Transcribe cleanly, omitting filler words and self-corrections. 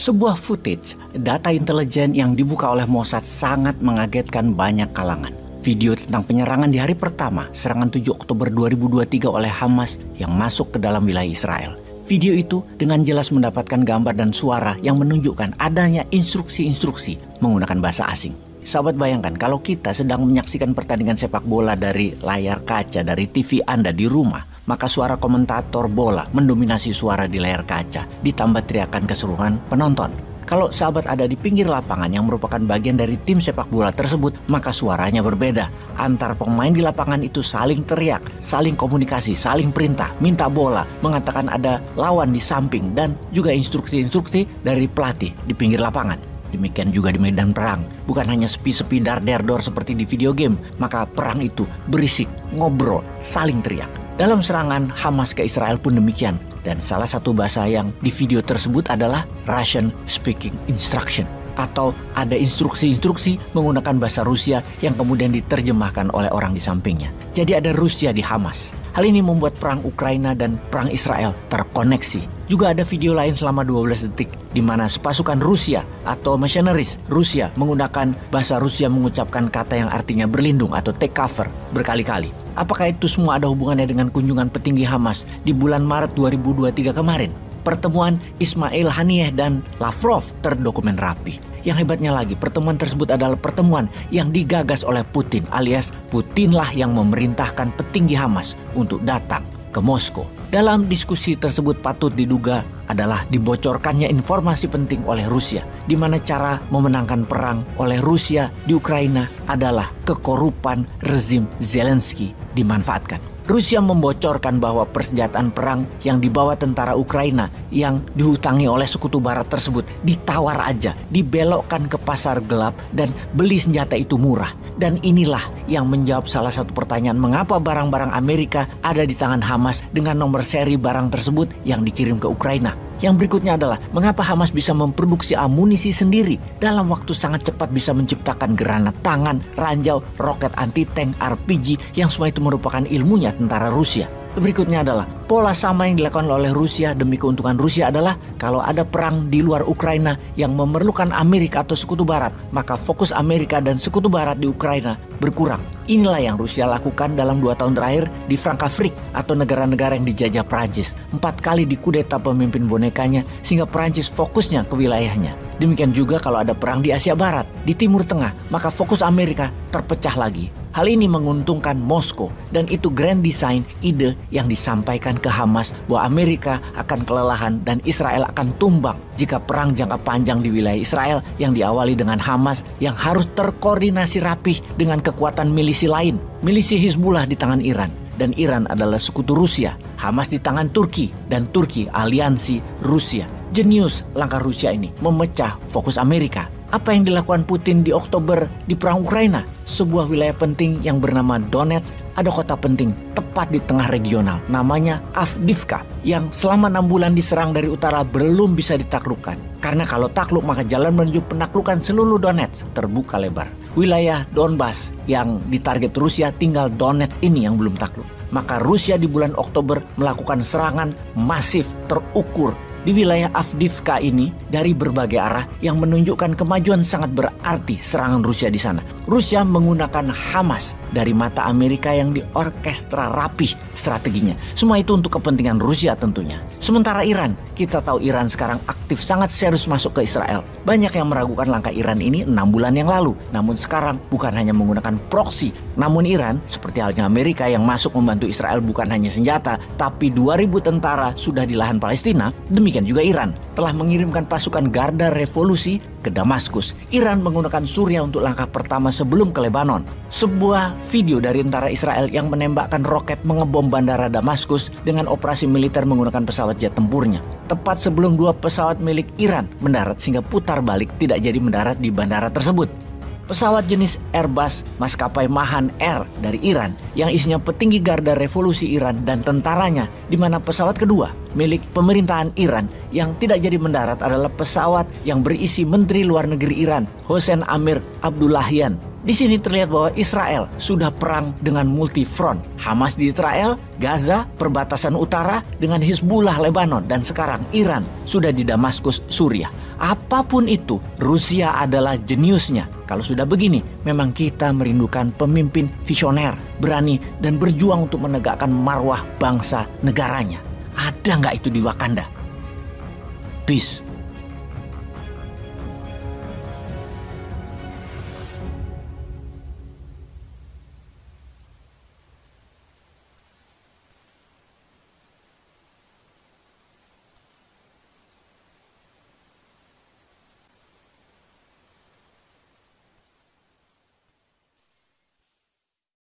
Sebuah footage data intelijen yang dibuka oleh Mossad sangat mengagetkan banyak kalangan. Video tentang penyerangan di hari pertama serangan 7 Oktober 2023 oleh Hamas yang masuk ke dalam wilayah Israel. Video itu dengan jelas mendapatkan gambar dan suara yang menunjukkan adanya instruksi-instruksi menggunakan bahasa asing. Sahabat, bayangkan kalau kita sedang menyaksikan pertandingan sepak bola dari layar kaca dari TV Anda di rumah, maka suara komentator bola mendominasi suara di layar kaca, ditambah teriakan keseruan penonton. Kalau sahabat ada di pinggir lapangan yang merupakan bagian dari tim sepak bola tersebut, maka suaranya berbeda. Antar pemain di lapangan itu saling teriak, saling komunikasi, saling perintah, minta bola, mengatakan ada lawan di samping, dan juga instruksi-instruksi dari pelatih di pinggir lapangan. Demikian juga di medan perang, bukan hanya sepi-sepi dar-der-dor seperti di video game, maka perang itu berisik, ngobrol, saling teriak. Dalam serangan Hamas ke Israel pun demikian, dan salah satu bahasa yang di video tersebut adalah Russian Speaking Instruction, atau ada instruksi-instruksi menggunakan bahasa Rusia yang kemudian diterjemahkan oleh orang di sampingnya. Jadi ada Rusia di Hamas. Hal ini membuat perang Ukraina dan perang Israel terkoneksi. Juga ada video lain selama 12 detik di mana sepasukan Rusia atau mercenaries Rusia menggunakan bahasa Rusia mengucapkan kata yang artinya berlindung atau take cover berkali-kali. Apakah itu semua ada hubungannya dengan kunjungan petinggi Hamas di bulan Maret 2023 kemarin? Pertemuan Ismail Haniyeh dan Lavrov terdokumen rapi. Yang hebatnya lagi, pertemuan tersebut adalah pertemuan yang digagas oleh Putin, alias Putinlah yang memerintahkan petinggi Hamas untuk datang ke Moskow. Dalam diskusi tersebut patut diduga adalah dibocorkannya informasi penting oleh Rusia, di mana cara memenangkan perang oleh Rusia di Ukraina adalah kekorupan rezim Zelensky dimanfaatkan. Rusia membocorkan bahwa persenjataan perang yang dibawa tentara Ukraina yang dihutangi oleh sekutu barat tersebut ditawar aja, dibelokkan ke pasar gelap dan beli senjata itu murah. Dan inilah yang menjawab salah satu pertanyaan mengapa barang-barang Amerika ada di tangan Hamas dengan nomor seri barang tersebut yang dikirim ke Ukraina. Yang berikutnya adalah mengapa Hamas bisa memproduksi amunisi sendiri dalam waktu sangat cepat, bisa menciptakan granat tangan, ranjau, roket anti-tank, RPG yang semua itu merupakan ilmunya tentara Rusia. Berikutnya adalah pola sama yang dilakukan oleh Rusia demi keuntungan Rusia adalah kalau ada perang di luar Ukraina yang memerlukan Amerika atau sekutu barat, maka fokus Amerika dan sekutu barat di Ukraina berkurang. Inilah yang Rusia lakukan dalam 2 tahun terakhir di Frankafrik atau negara-negara yang dijajah Prancis. 4 kali dikudeta pemimpin bonekanya sehingga Prancis fokusnya ke wilayahnya. Demikian juga kalau ada perang di Asia Barat, di Timur Tengah, maka fokus Amerika terpecah lagi. Hal ini menguntungkan Moskow dan itu grand design ide yang disampaikan ke Hamas bahwa Amerika akan kelelahan dan Israel akan tumbang jika perang jangka panjang di wilayah Israel yang diawali dengan Hamas yang harus terkoordinasi rapih dengan kekuatan milisi lain. Milisi Hizbullah di tangan Iran dan Iran adalah sekutu Rusia. Hamas di tangan Turki dan Turki aliansi Rusia. Jenius langkah Rusia ini memecah fokus Amerika. Apa yang dilakukan Putin di Oktober di perang Ukraina? Sebuah wilayah penting yang bernama Donetsk, ada kota penting tepat di tengah regional namanya Avdiivka yang selama 6 bulan diserang dari utara belum bisa ditaklukkan. Karena kalau takluk maka jalan menuju penaklukan seluruh Donetsk terbuka lebar. Wilayah Donbas yang ditarget Rusia tinggal Donetsk ini yang belum takluk. Maka Rusia di bulan Oktober melakukan serangan masif terukur di wilayah Avdiivka ini dari berbagai arah yang menunjukkan kemajuan sangat berarti serangan Rusia di sana. Rusia menggunakan Hamas dari mata Amerika yang diorkestra rapih strateginya. Semua itu untuk kepentingan Rusia tentunya. Sementara Iran, kita tahu Iran sekarang aktif sangat serius masuk ke Israel. Banyak yang meragukan langkah Iran ini 6 bulan yang lalu. Namun sekarang bukan hanya menggunakan proksi. Namun Iran, seperti halnya Amerika yang masuk membantu Israel bukan hanya senjata, tapi 2.000 tentara sudah di lahan Palestina. Demikian juga Iran telah mengirimkan pasukan Garda Revolusi ke Damaskus. Iran menggunakan Suriah untuk langkah pertama sebelum ke Lebanon. Sebuah video dari tentara Israel yang menembakkan roket mengebom bandara Damaskus dengan operasi militer menggunakan pesawat jet tempurnya. Tepat sebelum 2 pesawat milik Iran mendarat sehingga putar balik tidak jadi mendarat di bandara tersebut. Pesawat jenis Airbus maskapai Mahan Air dari Iran yang isinya petinggi Garda Revolusi Iran dan tentaranya, di mana pesawat kedua milik pemerintahan Iran yang tidak jadi mendarat adalah pesawat yang berisi Menteri Luar Negeri Iran Hossein Amir Abdullahian Di sini terlihat bahwa Israel sudah perang dengan multi front. Hamas di Israel, Gaza, perbatasan utara dengan Hizbullah Lebanon, dan sekarang Iran sudah di Damaskus, Suriah. Apapun itu, Rusia adalah jeniusnya. Kalau sudah begini, memang kita merindukan pemimpin visioner, berani, dan berjuang untuk menegakkan marwah bangsa negaranya. Ada nggak itu di Wakanda? Peace.